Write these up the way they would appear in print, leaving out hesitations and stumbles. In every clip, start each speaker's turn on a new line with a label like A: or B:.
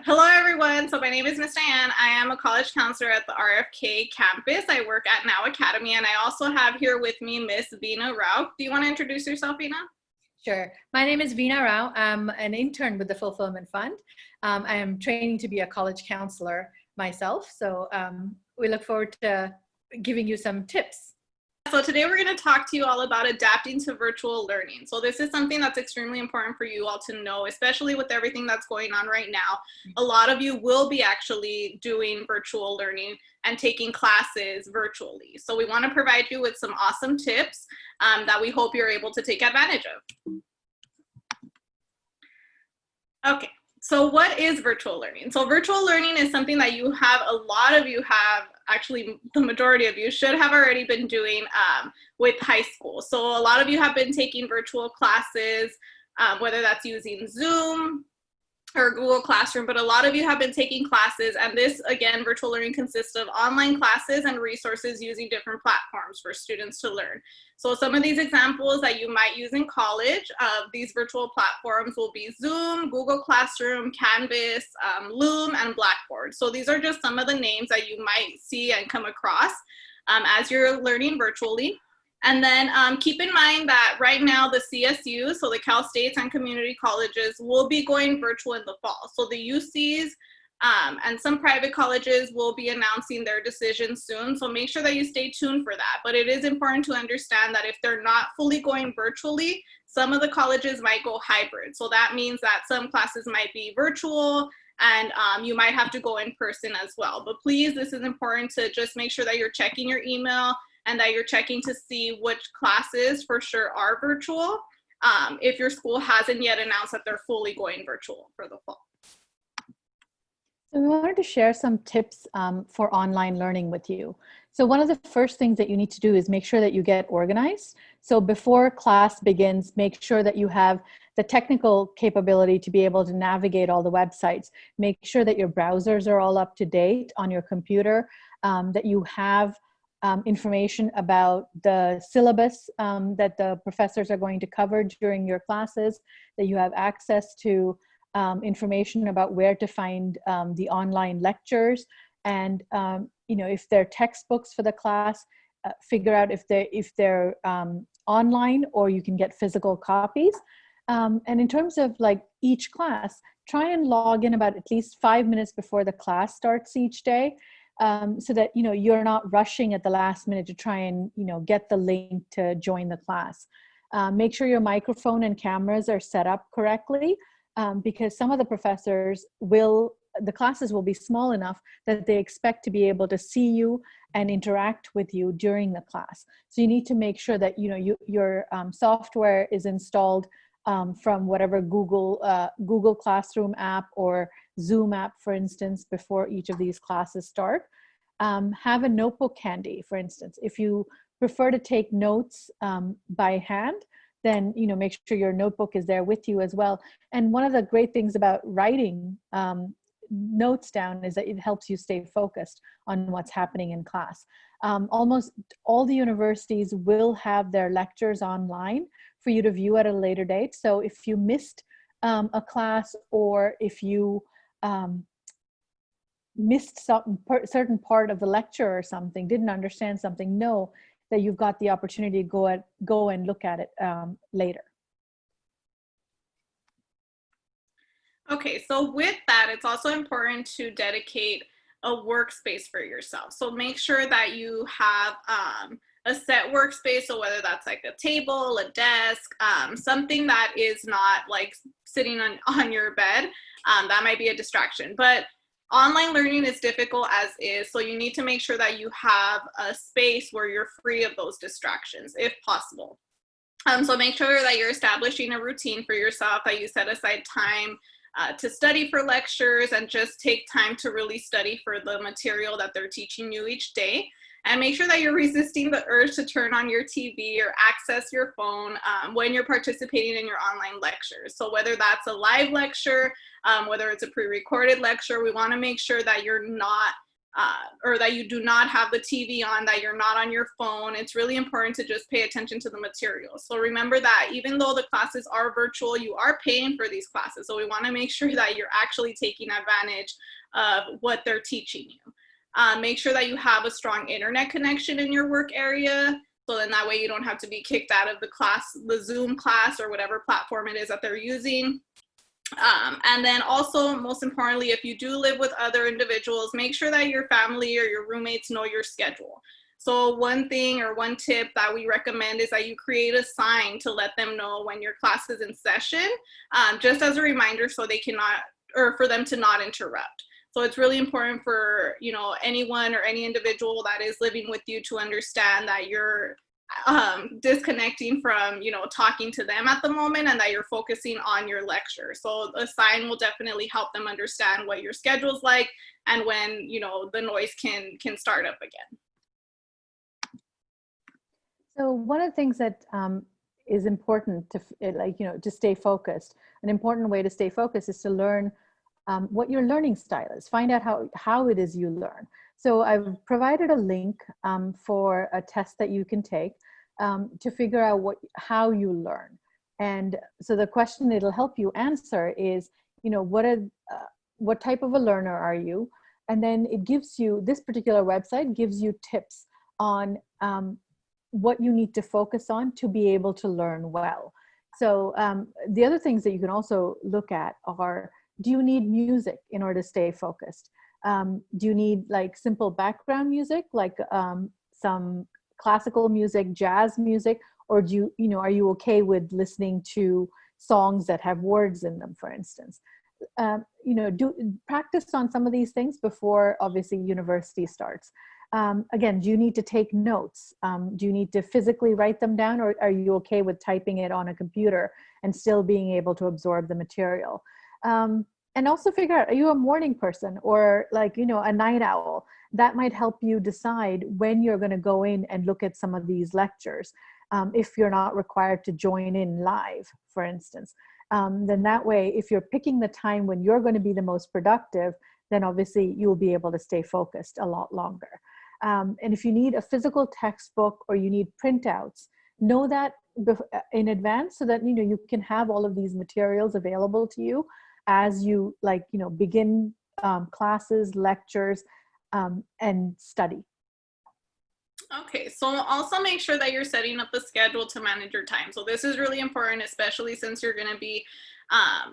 A: Hello, everyone. So my name is Miss Diane. I am a college counselor at the RFK campus. I work at Now Academy, and I also have here with me Miss Veena Rao. Do you want to introduce yourself, Veena?
B: Sure. My name is Veena Rao. I'm an intern with the Fulfillment Fund. I am training to be a college counselor myself. So we look forward to giving you some tips.
A: So today we're going to talk to you all about adapting to virtual learning. So this is something that's extremely important for you all to know, especially with everything that's going on right now. A lot of you will be actually doing virtual learning and taking classes virtually. So we want to provide you with some awesome tips that we hope you're able to take advantage of. Okay. So what is virtual learning? So virtual learning is something that a lot of you have, actually the majority of you should have already been doing with high school. So a lot of you have been taking virtual classes, whether that's using Zoom or Google Classroom, but a lot of you have been taking classes, and this, again, virtual learning consists of online classes and resources using different platforms for students to learn. So some of these examples that you might use in college of these virtual platforms will be Zoom, Google Classroom, Canvas, Loom, and Blackboard. So these are just some of the names that you might see and come across as you're learning virtually. And then keep in mind that right now the CSUs, so the Cal States and community colleges, will be going virtual in the fall. So the UCs and some private colleges will be announcing their decisions soon. So make sure that you stay tuned for that. But it is important to understand that if they're not fully going virtually, some of the colleges might go hybrid. So that means that some classes might be virtual and you might have to go in person as well. But please, this is important to just make sure that you're checking your email and that you're checking to see which classes for sure are virtual if your school hasn't yet announced that they're fully going virtual for the fall.
B: So we wanted to share some tips for online learning with you. So one of the first things that you need to do is make sure that you get organized. So before class begins, make sure that you have the technical capability to be able to navigate all the websites. Make sure that your browsers are all up to date on your computer, that you have information about the syllabus that the professors are going to cover during your classes, that you have access to information about where to find the online lectures, and if they're textbooks for the class, figure out if they're online or you can get physical copies. And in terms of like each class, try and log in about at least 5 minutes before the class starts each day. So that you're not rushing at the last minute to try and get the link to join the class. Make sure your microphone and cameras are set up correctly, because some of the professors the classes will be small enough that they expect to be able to see you and interact with you during the class. So you need to make sure that your software is installed from whatever Google Classroom app or Zoom app, for instance, before each of these classes start. Have a notebook handy, for instance. If you prefer to take notes by hand, then make sure your notebook is there with you as well. And one of the great things about writing notes down is that it helps you stay focused on what's happening in class. Almost all the universities will have their lectures online for you to view at a later date. So if you missed a class, or if you missed some certain part of the lecture or something, didn't understand something, know that you've got the opportunity to go and look at it later.
A: Okay, so with that, it's also important to dedicate a workspace for yourself. So make sure that you have a set workspace, so whether that's like a table, a desk, something that is not like sitting on your bed, that might be a distraction. But online learning is difficult as is, so you need to make sure that you have a space where you're free of those distractions, if possible. So make sure that you're establishing a routine for yourself, that you set aside time to study for lectures and just take time to really study for the material that they're teaching you each day. And make sure that you're resisting the urge to turn on your TV or access your phone when you're participating in your online lectures. So whether that's a live lecture, whether it's a pre-recorded lecture, we want to make sure that you're not or that you do not have the TV on, that you're not on your phone. It's really important to just pay attention to the materials. So remember that even though the classes are virtual, you are paying for these classes. So we want to make sure that you're actually taking advantage of what they're teaching you. Make sure that you have a strong internet connection in your work area. So then that way you don't have to be kicked out of the class, the Zoom class or whatever platform it is that they're using. And then also, most importantly, if you do live with other individuals, make sure that your family or your roommates know your schedule. So one thing or one tip that we recommend is that you create a sign to let them know when your class is in session, just as a reminder so they cannot, or for them to not interrupt. So it's really important for, you know, anyone or any individual that is living with you to understand that you're disconnecting from, you know, talking to them at the moment, and that you're focusing on your lecture. So a sign will definitely help them understand what your schedule's like and when, you know, the noise can start up again.
B: So one of the things that is important to, like, you know, to stay focused, an important way to stay focused is to learn what your learning style is. Find out how it is you learn. So I've provided a link for a test that you can take to figure out how you learn. And so the question it'll help you answer is, you know, what type of a learner are you? And then it gives you, this particular website gives you tips on what you need to focus on to be able to learn well. So the other things that you can also look at are, do you need music in order to stay focused? Do you need like simple background music, like some classical music, jazz music, or do you know, are you okay with listening to songs that have words in them, for instance? You know, practice on some of these things before obviously university starts. Again, do you need to take notes? Do you need to physically write them down, or are you okay with typing it on a computer and still being able to absorb the material? And also figure out, are you a morning person or, like, you know, a night owl? That might help you decide when you're going to go in and look at some of these lectures. If you're not required to join in live, for instance, then that way, if you're picking the time when you're going to be the most productive, then obviously you'll be able to stay focused a lot longer. And if you need a physical textbook or you need printouts, know that in advance so that, you know, you can have all of these materials available to you as you, like, you know, begin classes, lectures, and study.
A: Okay, so also make sure that you're setting up a schedule to manage your time. So this is really important, especially since you're going to be,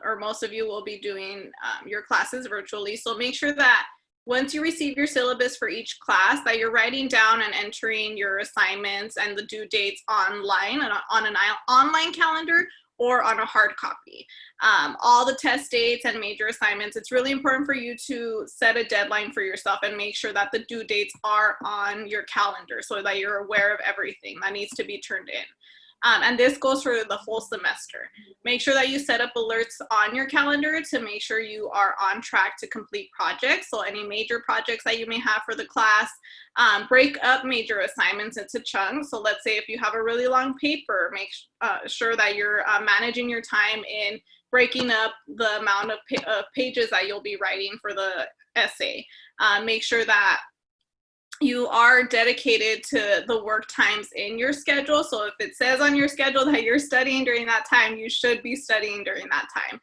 A: or most of you will be doing your classes virtually. So make sure that once you receive your syllabus for each class, that you're writing down and entering your assignments and the due dates online and on an online calendar or on a hard copy. All the test dates and major assignments, it's really important for you to set a deadline for yourself and make sure that the due dates are on your calendar so that you're aware of everything that needs to be turned in. And this goes for the whole semester. Make sure that you set up alerts on your calendar to make sure you are on track to complete projects. So any major projects that you may have for the class, break up major assignments into chunks. So let's say if you have a really long paper, make sure that you're managing your time in breaking up the amount of pages that you'll be writing for the essay. Make sure that you are dedicated to the work times in your schedule. So if it says on your schedule that you're studying during that time, you should be studying during that time.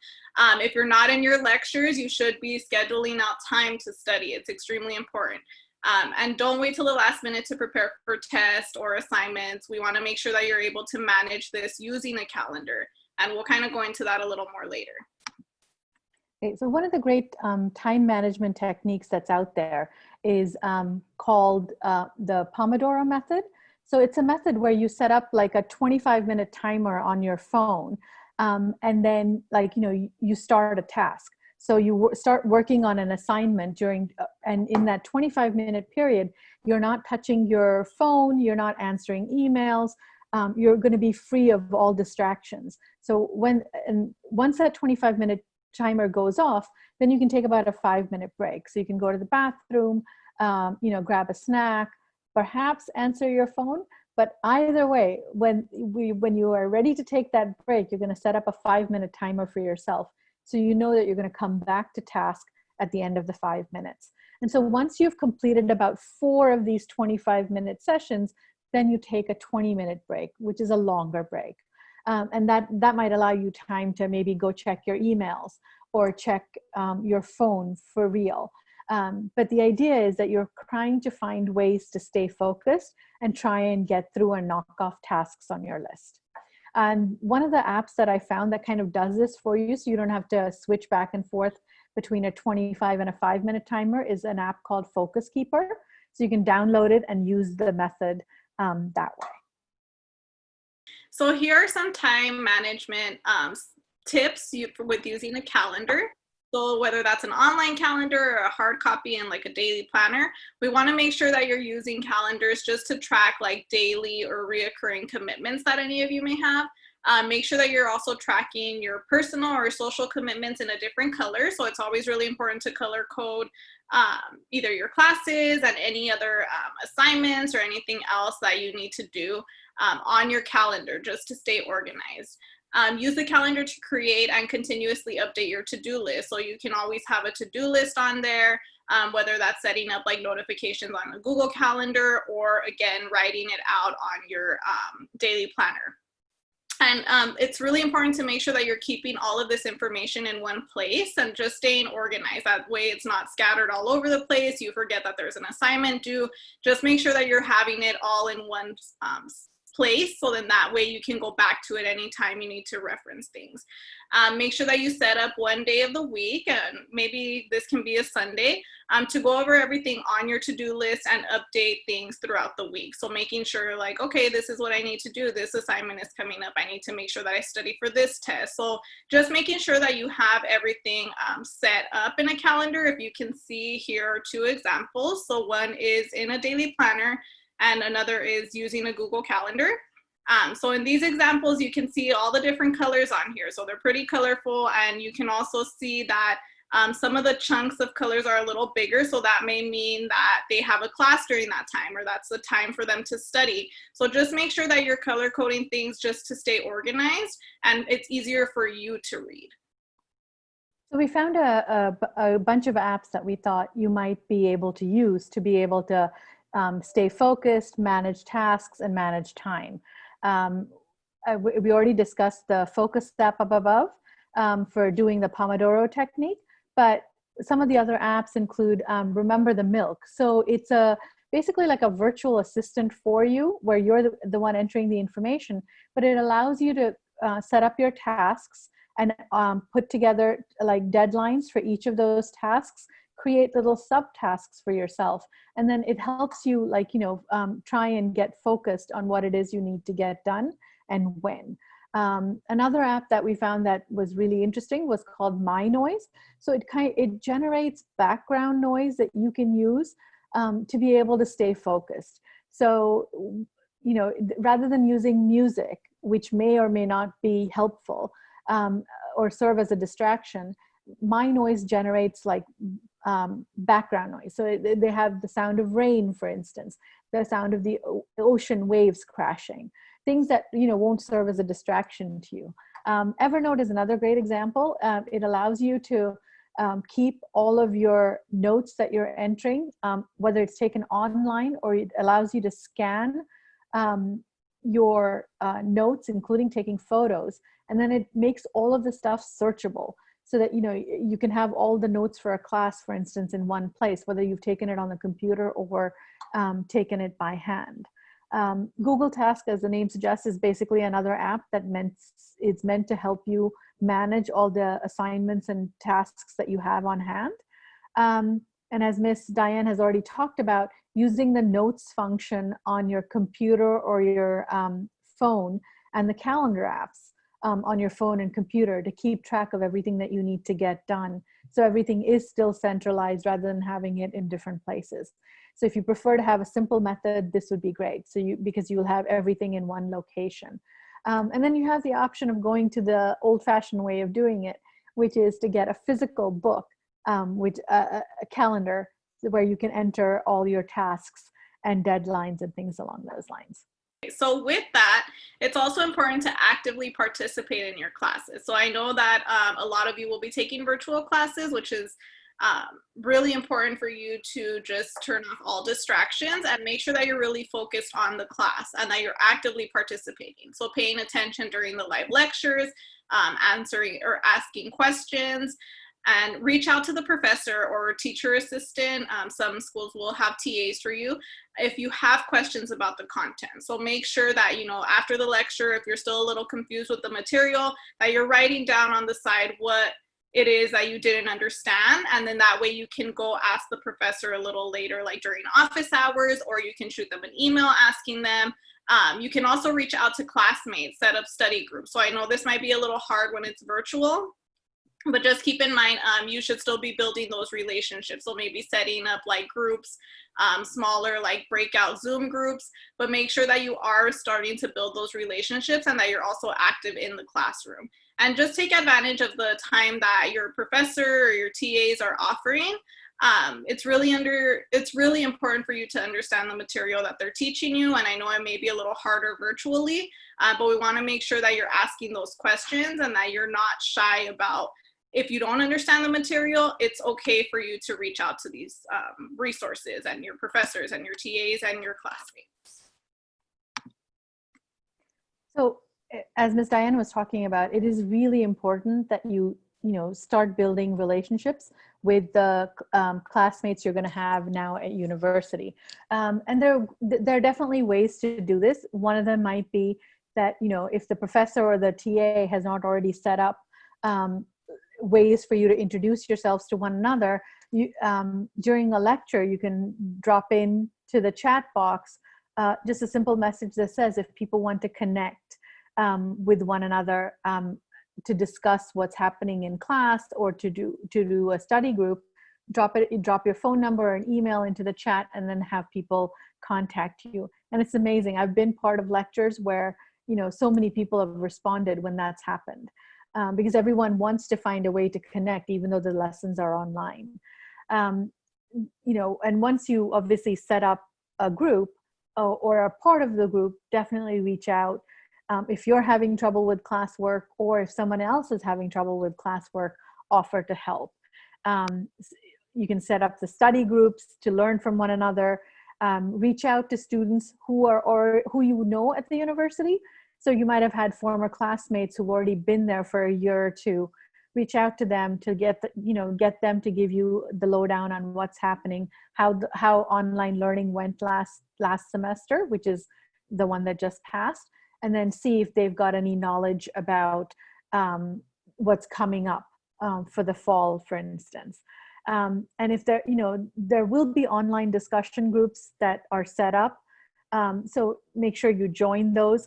A: If you're not in your lectures, you should be scheduling out time to study. It's extremely important. And don't wait till the last minute to prepare for tests or assignments. We want to make sure that you're able to manage this using a calendar. And we'll kind of go into that a little more later.
B: Okay, so one of the great time management techniques that's out there is called the Pomodoro method. So it's a method where you set up like a 25-minute timer on your phone, and then, like, you know, you start a task. So you start working on an assignment during, and in that 25-minute period, you're not touching your phone, you're not answering emails, you're going to be free of all distractions. So once that 25-minute timer goes off, then you can take about a 5-minute break. So you can go to the bathroom, you know, grab a snack, perhaps answer your phone. But either way, when you are ready to take that break, you're going to set up a 5-minute timer for yourself. So you know that you're going to come back to task at the end of the 5 minutes. And so once you've completed about 4 of these 25-minute sessions, then you take a 20-minute break, which is a longer break. And that might allow you time to maybe go check your emails or check your phone for real. But the idea is that you're trying to find ways to stay focused and try and get through and knock off tasks on your list. And one of the apps that I found that kind of does this for you, so you don't have to switch back and forth between a 25 and a 5-minute timer, is an app called Focus Keeper. So you can download it and use the method that way.
A: So here are some time management tips with using a calendar. So whether that's an online calendar or a hard copy and like a daily planner, we want to make sure that you're using calendars just to track like daily or reoccurring commitments that any of you may have. Make sure that you're also tracking your personal or social commitments in a different color. So it's always really important to color code either your classes and any other assignments or anything else that you need to do on your calendar just to stay organized. Use the calendar to create and continuously update your to-do list. So you can always have a to-do list on there, whether that's setting up like notifications on a Google Calendar or again, writing it out on your daily planner. And it's really important to make sure that you're keeping all of this information in one place and just staying organized. That way it's not scattered all over the place. You forget that there's an assignment due. Just make sure that you're having it all in one place, so then that way you can go back to it anytime you need to reference things. Make sure that you set up one day of the week, and maybe this can be a Sunday, to go over everything on your to-do list and update things throughout the week. So making sure like, okay, this is what I need to do. This assignment is coming up. I need to make sure that I study for this test. So just making sure that you have everything set up in a calendar. If you can see here are 2 examples. So one is in a daily planner and another is using a Google Calendar. So in these examples, you can see all the different colors on here. So they're pretty colorful, and you can also see that some of the chunks of colors are a little bigger. So that may mean that they have a class during that time, or that's the time for them to study. So just make sure that you're color coding things just to stay organized, and it's easier for you to read.
B: So we found a bunch of apps that we thought you might be able to use to be able to stay focused, manage tasks, and manage time. We already discussed the focus step up above for doing the Pomodoro technique, but some of the other apps include Remember the Milk. So it's basically like a virtual assistant for you, where you're the one entering the information, but it allows you to set up your tasks and put together like deadlines for each of those tasks, create little subtasks for yourself. And then it helps you like, try and get focused on what it is you need to get done and when. Another app that we found that was really interesting was called My Noise. So it generates background noise that you can use to be able to stay focused. So, rather than using music, which may or may not be helpful or serve as a distraction, My Noise generates like background noise. So they have the sound of rain, for instance, the sound of the ocean waves crashing, things that won't serve as a distraction to you. Evernote is another great example. It allows you to keep all of your notes that you're entering, whether it's taken online, or it allows you to scan your notes, including taking photos, and then it makes all of the stuff searchable, so that you can have all the notes for a class, for instance, in one place, whether you've taken it on the computer or taken it by hand. Google Task, as the name suggests, is basically another app that it's meant to help you manage all the assignments and tasks that you have on hand. And as Miss Diane has already talked about, using the notes function on your computer or your phone, and the calendar apps on your phone and computer to keep track of everything that you need to get done. So everything is still centralized rather than having it in different places. So if you prefer to have a simple method, this would be great. So because you'll have everything in one location. And then you have the option of going to the old-fashioned way of doing it, which is to get a physical book, with a calendar where you can enter all your tasks and deadlines and things along those lines.
A: So with that, it's also important to actively participate in your classes. So I know that a lot of you will be taking virtual classes, which is Really important for you to just turn off all distractions and make sure that you're really focused on the class and that you're actively participating. So paying attention during the live lectures, answering or asking questions, and reach out to the professor or teacher assistant. Some schools will have TAs for you if you have questions about the content. So make sure that, you know, after the lecture, if you're still a little confused with the material, that you're writing down on the side what it is that you didn't understand. And then that way you can go ask the professor a little later, like during office hours, or you can shoot them an email asking them. You can also reach out to classmates, set up study groups. So I know this might be a little hard when it's virtual, but just keep in mind, you should still be building those relationships. So maybe setting up like groups, smaller like breakout Zoom groups, but make sure that you are starting to build those relationships and that you're also active in the classroom. And just take advantage of the time that your professor or your TAs are offering. It's really important for you to understand the material that they're teaching you. And I know it may be a little harder virtually, but we want to make sure that you're asking those questions and that you're not shy about, if you don't understand the material, it's okay for you to reach out to these resources and your professors and your TAs and your classmates.
B: So as Ms. Diane was talking about, it is really important that you start building relationships with the classmates you're going to have now at university. And there are definitely ways to do this. One of them might be that, you know, if the professor or the TA has not already set up ways for you to introduce yourselves to one another, during a lecture, you can drop in to the chat box just a simple message that says if people want to connect with one another to discuss what's happening in class or to do a study group, drop your phone number or an email into the chat and then have people contact you. And it's amazing. I've been part of lectures where, you know, so many people have responded when that's happened. Because everyone wants to find a way to connect, even though the lessons are online. You know, and once you obviously set up a group or a part of the group, definitely reach out. If you're having trouble with classwork or if someone else is having trouble with classwork, offer to help. You can set up the study groups to learn from one another. Reach out to students who you know at the university. So you might have had former classmates who've already been there for a year or two. Reach out to them to get them to give you the lowdown on what's happening, how online learning went last semester, which is the one that just passed, and then see if they've got any knowledge about what's coming up for the fall, for instance. And if there will be online discussion groups that are set up. So make sure you join those.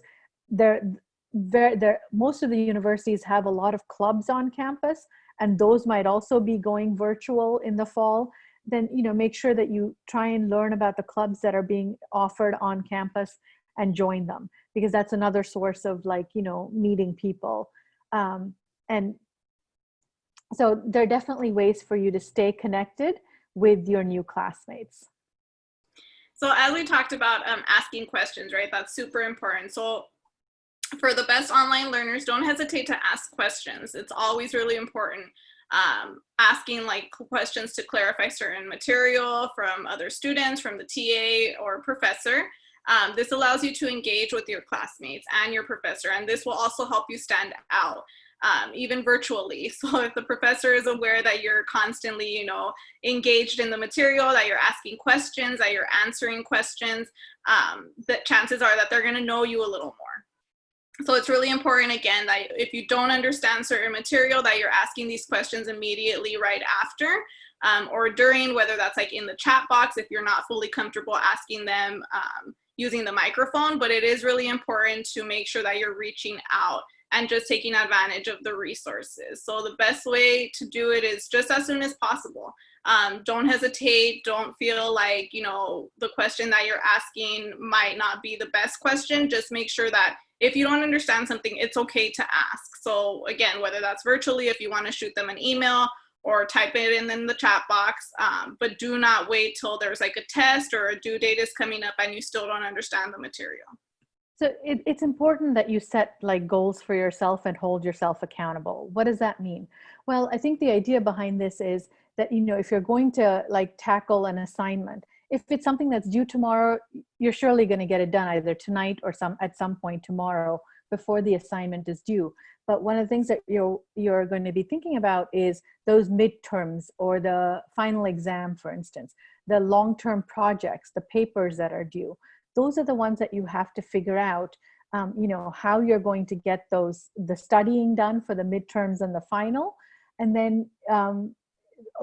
B: Most of the universities have a lot of clubs on campus, and those might also be going virtual in the fall. Then, you know, make sure that you try and learn about the clubs that are being offered on campus and join them, because that's another source of, like, you know, meeting people. And so there are definitely ways for you to stay connected with your new classmates.
A: So as we talked about asking questions, right? That's super important. So for the best online learners, don't hesitate to ask questions. It's always really important. Asking like questions to clarify certain material from other students, from the TA or professor. This allows you to engage with your classmates and your professor, and this will also help you stand out, even virtually. So if the professor is aware that you're constantly, you know, engaged in the material, that you're asking questions, that you're answering questions, the chances are that they're going to know you a little more. So it's really important, again, that if you don't understand certain material, that you're asking these questions immediately right after or during, whether that's like in the chat box, if you're not fully comfortable asking them using the microphone. But it is really important to make sure that you're reaching out and just taking advantage of the resources. So the best way to do it is just as soon as possible. Don't hesitate. Don't feel like, you know, the question that you're asking might not be the best question. Just make sure that if you don't understand something, it's okay to ask. So again, whether that's virtually, if you want to shoot them an email or type it in the chat box, but do not wait till there's like a test or a due date is coming up and you still don't understand the material.
B: So it's important that you set like goals for yourself and hold yourself accountable. What does that mean? Well, I think the idea behind this is that, if you're going to like tackle an assignment, if it's something that's due tomorrow, you're surely going to get it done either tonight or at some point tomorrow before the assignment is due. But one of the things that you're going to be thinking about is those midterms or the final exam, for instance, the long-term projects, the papers that are due. Those are the ones that you have to figure out, how you're going to get the studying done for the midterms and the final. And then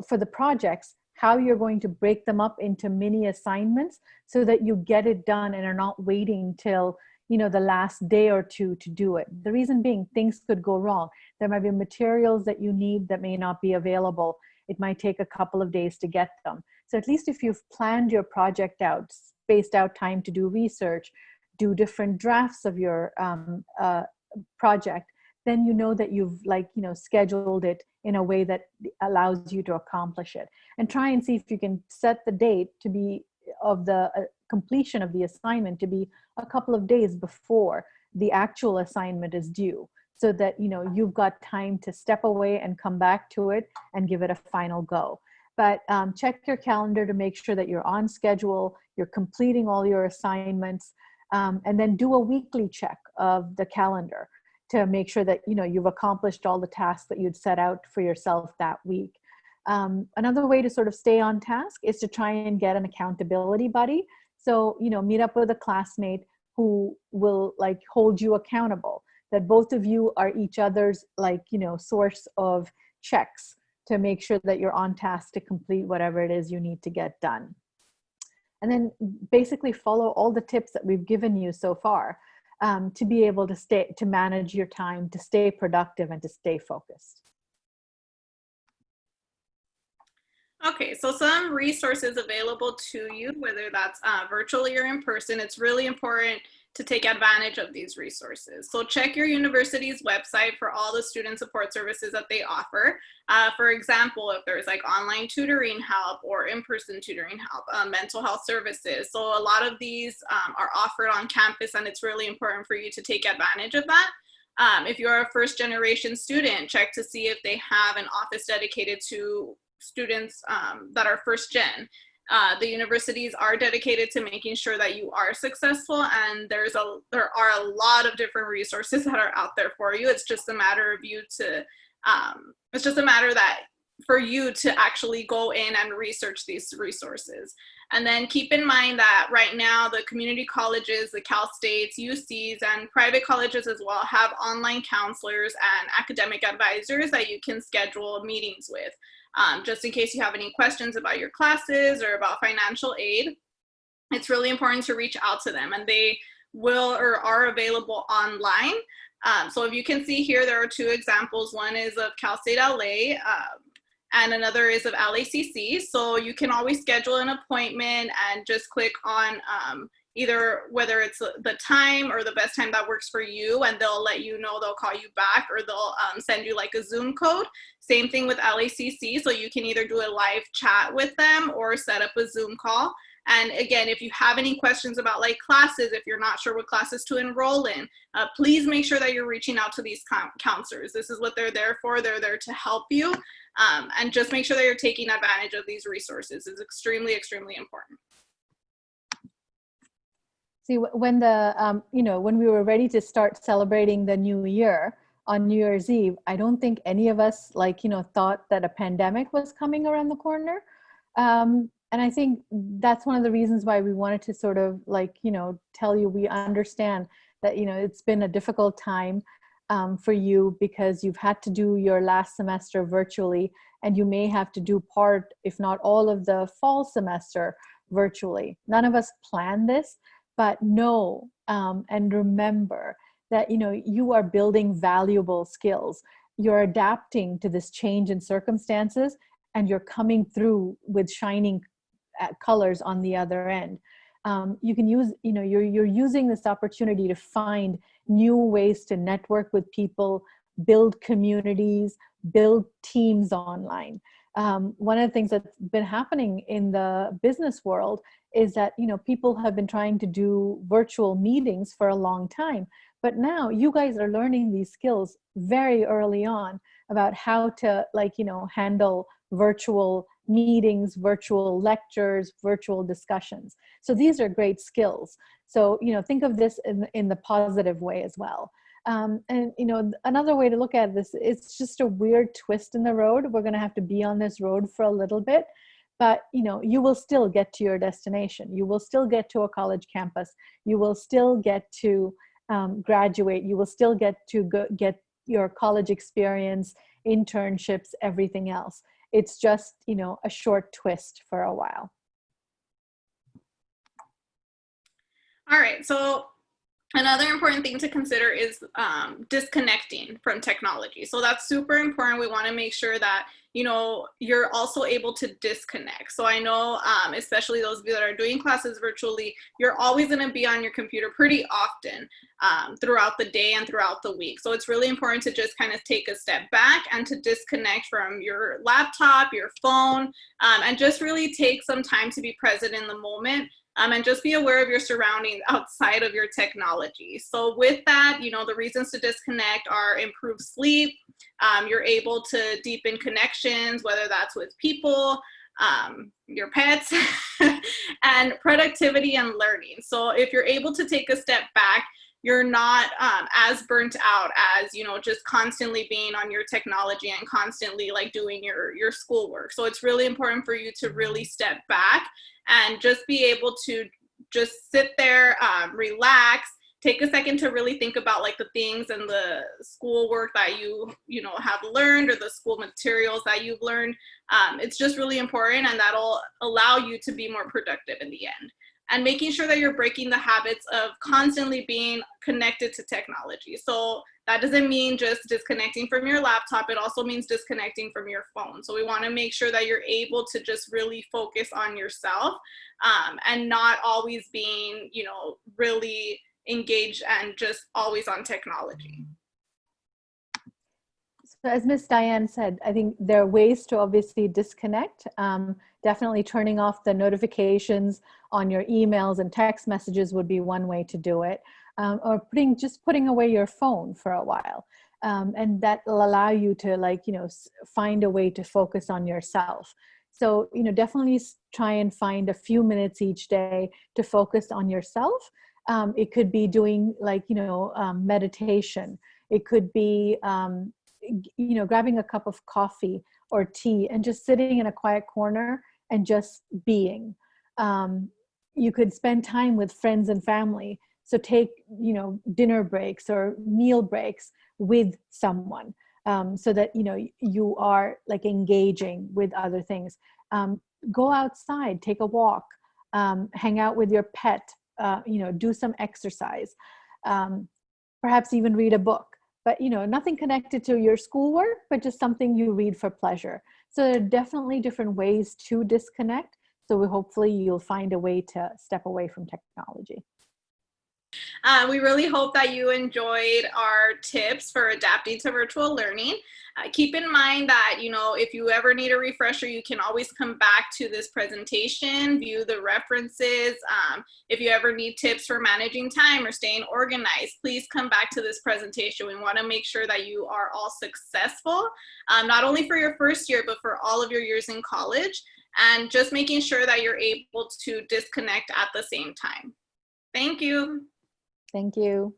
B: for the projects, how you're going to break them up into mini assignments so that you get it done and are not waiting till the last day or two to do it. The reason being, things could go wrong. There might be materials that you need that may not be available. It might take a couple of days to get them. So at least if you've planned your project out, spaced out time to do research, do different drafts of your project, then you know that you've scheduled it in a way that allows you to accomplish it. And try and see if you can set the date to be of the completion of the assignment to be a couple of days before the actual assignment is due, so that you've got time to step away and come back to it and give it a final go. But check your calendar to make sure that you're on schedule, you're completing all your assignments, and then do a weekly check of the calendar to make sure that you've accomplished all the tasks that you'd set out for yourself that week. Another way to sort of stay on task is to try and get an accountability buddy. So, meet up with a classmate who will hold you accountable, that both of you are each other's source of checks to make sure that you're on task to complete whatever it is you need to get done. And then basically follow all the tips that we've given you so far to be able to manage your time, to stay productive and to stay focused.
A: Okay, so some resources available to you, whether that's virtually or in person, it's really important to take advantage of these resources. So check your university's website for all the student support services that they offer. For example, if there's online tutoring help or in-person tutoring help, mental health services. So a lot of these are offered on campus, and it's really important for you to take advantage of that. If you're a first generation student, check to see if they have an office dedicated to students that are first gen. The universities are dedicated to making sure that you are successful, and there are a lot of different resources that are out there for you. It's just a matter of you to for you to actually go in and research these resources. And then keep in mind that right now the community colleges, the Cal States, UCs, and private colleges as well have online counselors and academic advisors that you can schedule meetings with. Just in case you have any questions about your classes or about financial aid, it's really important to reach out to them, and they will or are available online. So if you can see here, there are two examples. One is of Cal State LA, and another is of LACC. So you can always schedule an appointment and just click on either whether it's the time or the best time that works for you, and they'll let you know, they'll call you back, or they'll send you a Zoom code. Same thing with LACC, so you can either do a live chat with them or set up a Zoom call. And again, if you have any questions about classes, if you're not sure what classes to enroll in, please make sure that you're reaching out to these counselors. This is what they're there for. They're there to help you. And just make sure that you're taking advantage of these resources. It's extremely, extremely important.
B: See, when when we were ready to start celebrating the new year on New Year's Eve, I don't think any of us thought that a pandemic was coming around the corner. And I think that's one of the reasons why we wanted to sort of tell you we understand that, it's been a difficult time for you because you've had to do your last semester virtually, and you may have to do part, if not all, of the fall semester virtually. None of us planned this, but know and remember that, you are building valuable skills. You're adapting to this change in circumstances, and you're coming through with shining colors on the other end. You can use, you're using this opportunity to find new ways to network with people, build communities, build teams online. One of the things that's been happening in the business world is that, people have been trying to do virtual meetings for a long time, but now you guys are learning these skills very early on about how to handle virtual meetings, virtual lectures, virtual discussions. So these are great skills. So, think of this in the positive way as well. And, another way to look at this, it's just a weird twist in the road. We're going to have to be on this road for a little bit, but, you will still get to your destination. You will still get to a college campus. You will still get to graduate. You will still get to get your college experience, internships, everything else. It's just, a short twist for a while.
A: All right, so another important thing to consider is disconnecting from technology. So that's super important. We want to make sure that, you're also able to disconnect. So I know, especially those of you that are doing classes virtually, you're always going to be on your computer pretty often throughout the day and throughout the week. So it's really important to just kind of take a step back and to disconnect from your laptop, your phone, and just really take some time to be present in the moment. And just be aware of your surroundings outside of your technology. So with that, the reasons to disconnect are improved sleep. You're able to deepen connections, whether that's with people, your pets, and productivity and learning. So if you're able to take a step back, you're not as burnt out as, just constantly being on your technology and constantly like doing your schoolwork. So it's really important for you to really step back and just be able to just sit there, relax, take a second to really think about like the things and the schoolwork that you have learned, or the school materials that you've learned. It's just really important, and that'll allow you to be more productive in the end. And making sure that you're breaking the habits of constantly being connected to technology. So that doesn't mean just disconnecting from your laptop. It also means disconnecting from your phone. So we want to make sure that you're able to just really focus on yourself, and not always being, really engaged and just always on technology.
B: So as Ms. Diane said, I think there are ways to obviously disconnect. Definitely turning off the notifications on your emails and text messages would be one way to do it. Or putting away your phone for a while. And that will allow you to find a way to focus on yourself. So, definitely try and find a few minutes each day to focus on yourself. It could be doing meditation. It could be, grabbing a cup of coffee or tea and just sitting in a quiet corner and just being. You could spend time with friends and family. So take, dinner breaks or meal breaks with someone, so that, you are like engaging with other things. Go outside, take a walk, hang out with your pet, do some exercise, perhaps even read a book. But, nothing connected to your schoolwork, but just something you read for pleasure. So there are definitely different ways to disconnect. So hopefully you'll find a way to step away from technology.
A: We really hope that you enjoyed our tips for adapting to virtual learning. Keep in mind that, if you ever need a refresher, you can always come back to this presentation, view the references. If you ever need tips for managing time or staying organized, please come back to this presentation. We want to make sure that you are all successful, not only for your first year, but for all of your years in college, and just making sure that you're able to disconnect at the same time. Thank you.
B: Thank you.